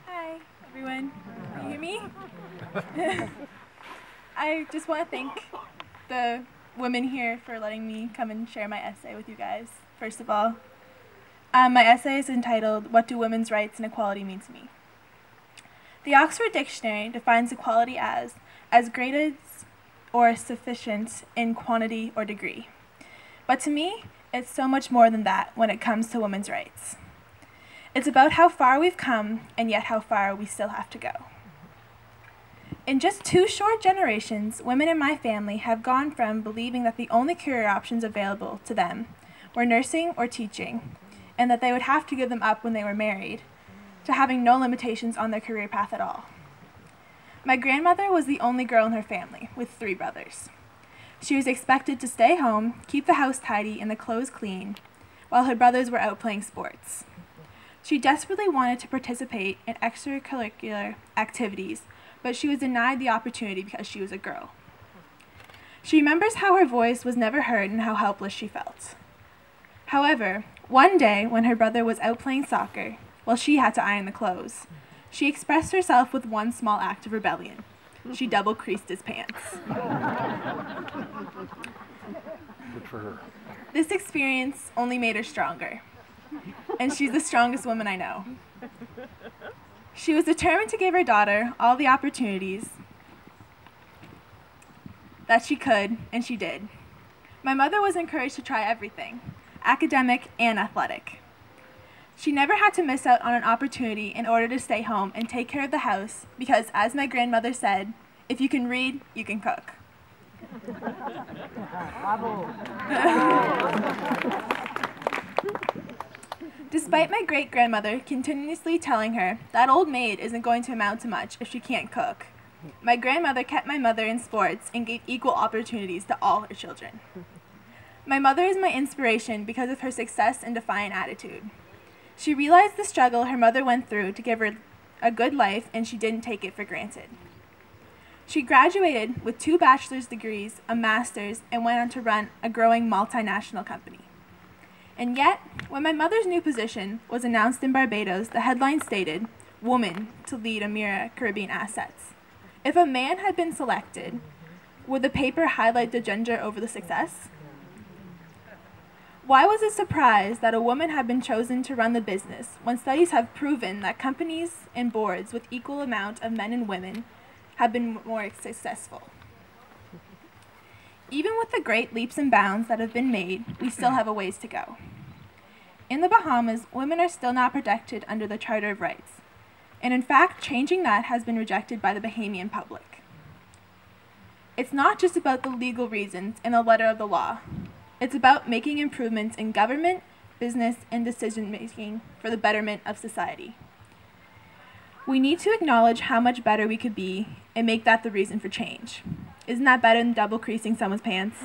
Hi, everyone. Can you hear me? I just want to thank the women here for letting me come and share my essay with you guys, first of all. My essay is entitled, What Do Women's Rights and Equality Mean to Me? The Oxford Dictionary defines equality as great as or sufficient in quantity or degree. But to me, it's so much more than that when it comes to women's rights. It's about how far we've come and yet how far we still have to go. In just 2 short generations, women in my family have gone from believing that the only career options available to them were nursing or teaching, and that they would have to give them up when they were married, to having no limitations on their career path at all. My grandmother was the only girl in her family, with 3 brothers. She was expected to stay home, keep the house tidy and the clothes clean, while her brothers were out playing sports. She desperately wanted to participate in extracurricular activities, but she was denied the opportunity because she was a girl. She remembers how her voice was never heard and how helpless she felt. However, one day when her brother was out playing soccer, while she had to iron the clothes, she expressed herself with one small act of rebellion. She double-creased his pants. Good for her. This experience only made her stronger, and she's the strongest woman I know. She was determined to give her daughter all the opportunities that she could, and she did. My mother was encouraged to try everything, academic and athletic. She never had to miss out on an opportunity in order to stay home and take care of the house because, as my grandmother said, if you can read, you can cook. Despite my great-grandmother continuously telling her that old maid isn't going to amount to much if she can't cook, my grandmother kept my mother in sports and gave equal opportunities to all her children. My mother is my inspiration because of her success and defiant attitude. She realized the struggle her mother went through to give her a good life, and she didn't take it for granted. She graduated with 2 bachelor's degrees, a master's, and went on to run a growing multinational company. And yet, when my mother's new position was announced in Barbados, the headline stated, "Woman to lead Emira Caribbean assets." If a man had been selected, would the paper highlight the gender over the success? Why was it surprised that a woman had been chosen to run the business when studies have proven that companies and boards with equal amount of men and women have been more successful? Even with the great leaps and bounds that have been made, we still have a ways to go. In the Bahamas, women are still not protected under the Charter of Rights, and in fact, changing that has been rejected by the Bahamian public. It's not just about the legal reasons in the letter of the law. It's about making improvements in government, business, and decision-making for the betterment of society. We need to acknowledge how much better we could be and make that the reason for change. Isn't that better than double-creasing someone's pants?